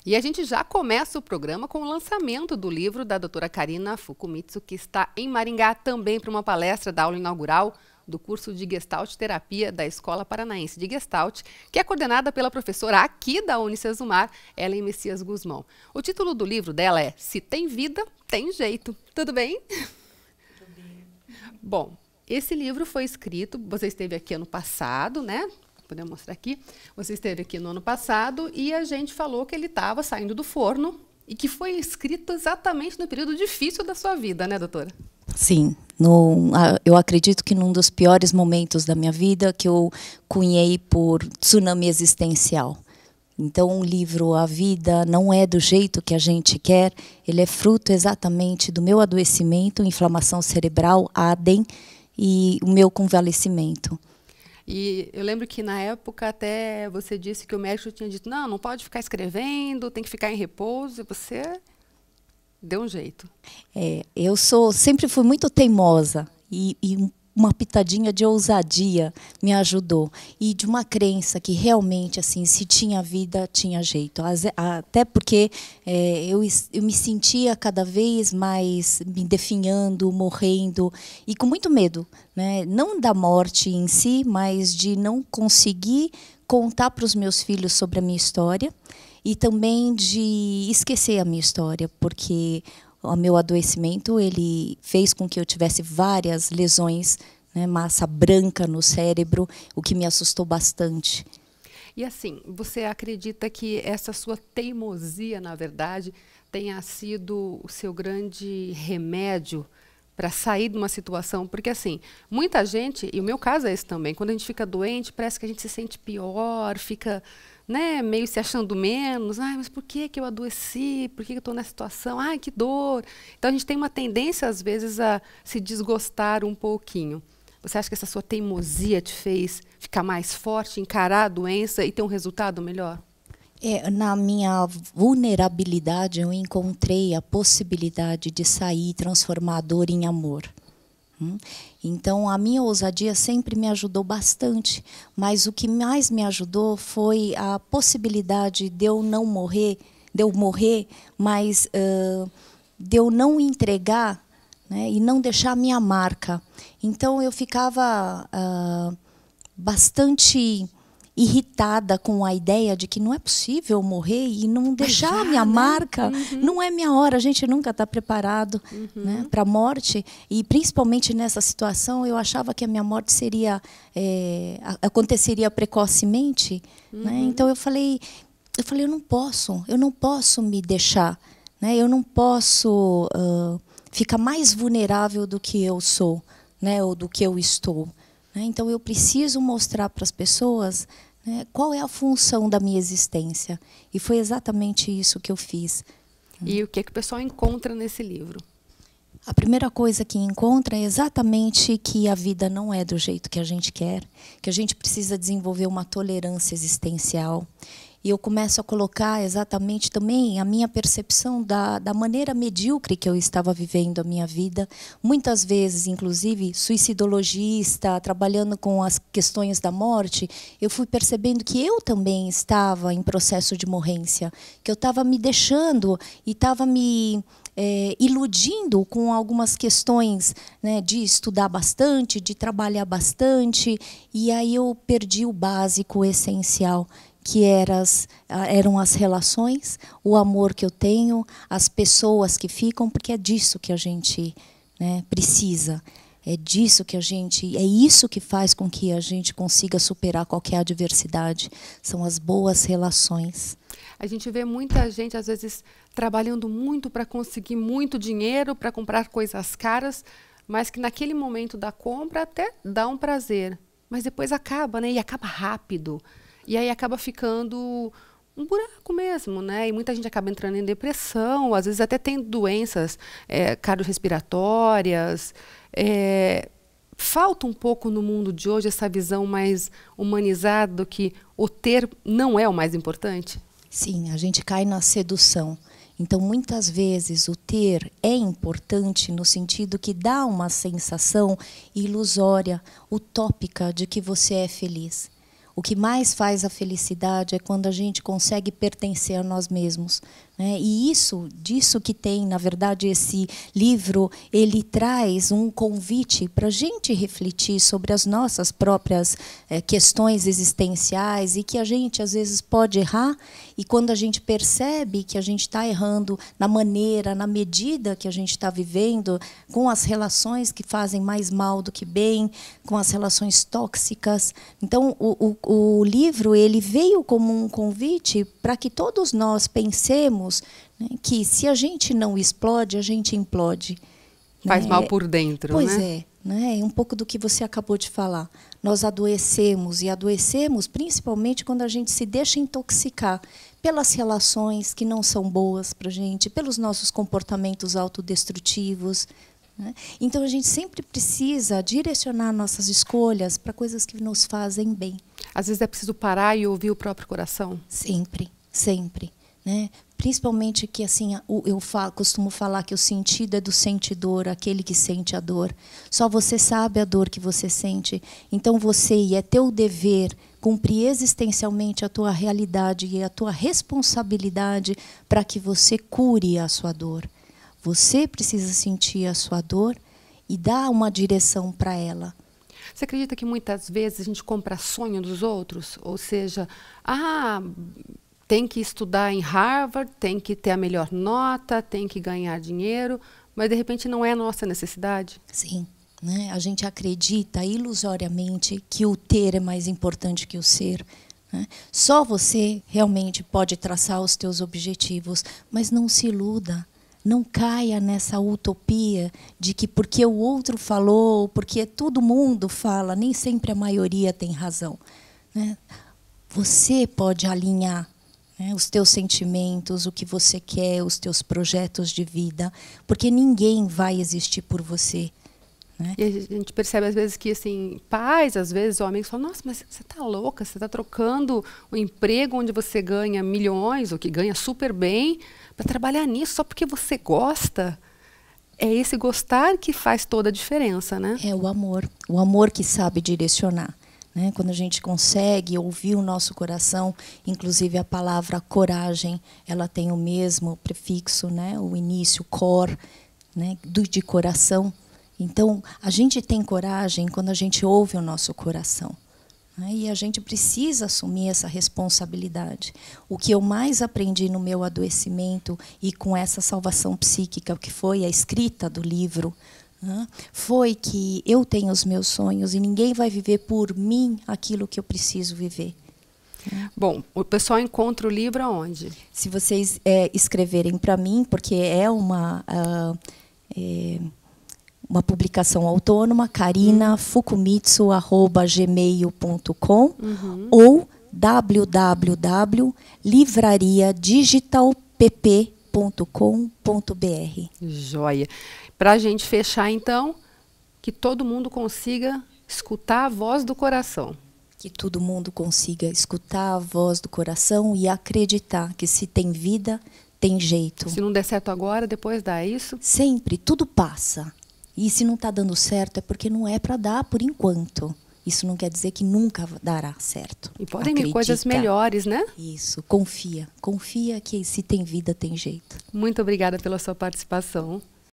E a gente já começa o programa com o lançamento do livro da doutora Karina Fukumitsu, que está em Maringá também para uma palestra da aula inaugural do curso de Gestalt Terapia da Escola Paranaense de Gestalt, que é coordenada pela professora aqui da Unicesumar, Ellen Messias Guzmão. O título do livro dela é Se Tem Vida, Tem Jeito. Tudo bem? Tudo bem. Bom, esse livro foi escrito, você esteve aqui ano passado, né? Podemos mostrar aqui. Você esteve aqui no ano passado e a gente falou que ele estava saindo do forno e que foi escrito exatamente no período difícil da sua vida, né, doutora? Sim, eu acredito que num dos piores momentos da minha vida, que eu cunhei por tsunami existencial. Então, o livro A Vida Não É do Jeito que a Gente Quer, ele é fruto exatamente do meu adoecimento, inflamação cerebral, ADEM, e o meu convalescimento. E eu lembro que na época até você disse que o médico tinha dito, não pode ficar escrevendo, tem que ficar em repouso, e você deu um jeito. Eu sempre fui muito teimosa e uma pitadinha de ousadia me ajudou. E de uma crença que realmente, assim, se tinha vida, tinha jeito. Até porque eu me sentia cada vez mais me definhando, morrendo, e com muito medo, né? Não da morte em si, mas de não conseguir contar para os meus filhos sobre a minha história e também de esquecer a minha história, porque o meu adoecimento ele fez com que eu tivesse várias lesões, né, massa branca no cérebro, o que me assustou bastante. E assim, você acredita que essa sua teimosia, na verdade, tenha sido o seu grande remédio para sair de uma situação? Porque assim, muita gente, e o meu caso é esse também, quando a gente fica doente, parece que a gente se sente pior, fica, né, meio se achando menos. Mas por que eu adoeci? Por que eu estou nessa situação? Que dor! Então a gente tem uma tendência, às vezes, a se desgostar um pouquinho. Você acha que essa sua teimosia te fez ficar mais forte, encarar a doença e ter um resultado melhor? Na minha vulnerabilidade, eu encontrei a possibilidade de sair e transformar a dor em amor. Então, a minha ousadia sempre me ajudou bastante, mas o que mais me ajudou foi a possibilidade de eu não morrer, mas de eu não entregar, né, e não deixar a minha marca. Então, eu ficava bastante irritada com a ideia de que não é possível morrer e não deixar a minha marca. Não é minha hora, a gente nunca está preparado, né, para a morte. E principalmente nessa situação, eu achava que a minha morte aconteceria precocemente. Né? Então eu falei, eu não posso me deixar, né? Eu não posso ficar mais vulnerável do que eu sou, né, ou do que eu estou. Então, eu preciso mostrar para as pessoas, né, qual é a função da minha existência. E foi exatamente isso que eu fiz. E o que o pessoal encontra nesse livro? A primeira coisa que encontra é exatamente que a vida não é do jeito que a gente quer, que a gente precisa desenvolver uma tolerância existencial. E eu começo a colocar exatamente também a minha percepção da maneira medíocre que eu estava vivendo a minha vida. Muitas vezes, inclusive, suicidologista, trabalhando com as questões da morte, eu fui percebendo que eu também estava em processo de morrência, que eu estava me deixando e estava me iludindo com algumas questões, né, de estudar bastante, de trabalhar bastante, e aí eu perdi o básico, o essencial, que eram as relações, o amor que eu tenho, as pessoas que ficam, porque é disso que a gente, né, precisa. É isso que faz com que a gente consiga superar qualquer adversidade. São as boas relações. A gente vê muita gente, às vezes, trabalhando muito para conseguir muito dinheiro, para comprar coisas caras, mas que naquele momento da compra até dá um prazer. Mas depois acaba, né? E acaba rápido. E aí acaba ficando um buraco mesmo, né? E muita gente acaba entrando em depressão, às vezes até tem doenças cardiorrespiratórias. Falta um pouco no mundo de hoje essa visão mais humanizada do que o ter não é o mais importante? Sim, a gente cai na sedução. Então, muitas vezes, o ter é importante no sentido que dá uma sensação ilusória, utópica de que você é feliz. O que mais faz a felicidade é quando a gente consegue pertencer a nós mesmos, né? E disso que tem, na verdade, esse livro, ele traz um convite para a gente refletir sobre as nossas próprias questões existenciais, e que a gente, às vezes, pode errar, e quando a gente percebe que a gente está errando na maneira, na medida que a gente está vivendo, com as relações que fazem mais mal do que bem, com as relações tóxicas. Então, o livro, ele veio como um convite para que todos nós pensemos, né, que se a gente não explode, a gente implode. Faz né? mal por dentro, pois né? É um pouco do que você acabou de falar. Nós adoecemos, e adoecemos principalmente quando a gente se deixa intoxicar pelas relações que não são boas para a gente, pelos nossos comportamentos autodestrutivos, né? Então, a gente sempre precisa direcionar nossas escolhas para coisas que nos fazem bem. Às vezes é preciso parar e ouvir o próprio coração. Sempre, sempre. Né? Principalmente que, assim, costumo falar que o sentido é do sentidor, aquele que sente a dor. Só você sabe a dor que você sente. Então, e é teu dever cumprir existencialmente a tua realidade e a tua responsabilidade para que você cure a sua dor. Você precisa sentir a sua dor e dar uma direção para ela. Você acredita que muitas vezes a gente compra sonho dos outros? Ou seja, tem que estudar em Harvard, tem que ter a melhor nota, tem que ganhar dinheiro, mas de repente não é a nossa necessidade? Sim, né? A gente acredita ilusoriamente que o ter é mais importante que o ser. Né? Só você realmente pode traçar os teus objetivos, mas não se iluda. Não caia nessa utopia de que porque o outro falou, porque todo mundo fala, nem sempre a maioria tem razão. Né? Você pode alinhar, né, os teus sentimentos, o que você quer, os teus projetos de vida, porque ninguém vai existir por você. Né? E a gente percebe às vezes que, assim, pais, às vezes, homens falam, nossa, mas você está louca, você está trocando o emprego onde você ganha milhões, ou que ganha super bem, para trabalhar nisso só porque você gosta. É esse gostar que faz toda a diferença, né? É o amor que sabe direcionar. Né? Quando a gente consegue ouvir o nosso coração, inclusive a palavra coragem, ela tem o mesmo prefixo, né? O início, cor, né? De coração. Então, a gente tem coragem quando a gente ouve o nosso coração. Né? E a gente precisa assumir essa responsabilidade. O que eu mais aprendi no meu adoecimento e com essa salvação psíquica, que foi a escrita do livro, né? Foi que eu tenho os meus sonhos e ninguém vai viver por mim aquilo que eu preciso viver. Bom, o pessoal encontra o livro aonde? Se vocês escreverem para mim, porque é uma publicação autônoma, karinafukumitsu@gmail.com ou www.livrariadigitalpp.com.br. Joia. Para a gente fechar, então, que todo mundo consiga escutar a voz do coração. Que todo mundo consiga escutar a voz do coração e acreditar que se tem vida, tem jeito. Se não der certo agora, depois dá, é isso? Sempre, tudo passa. E se não está dando certo é porque não é para dar por enquanto. Isso não quer dizer que nunca dará certo. E podem vir coisas melhores, né? Isso, confia. Confia que se tem vida, tem jeito. Muito obrigada pela sua participação.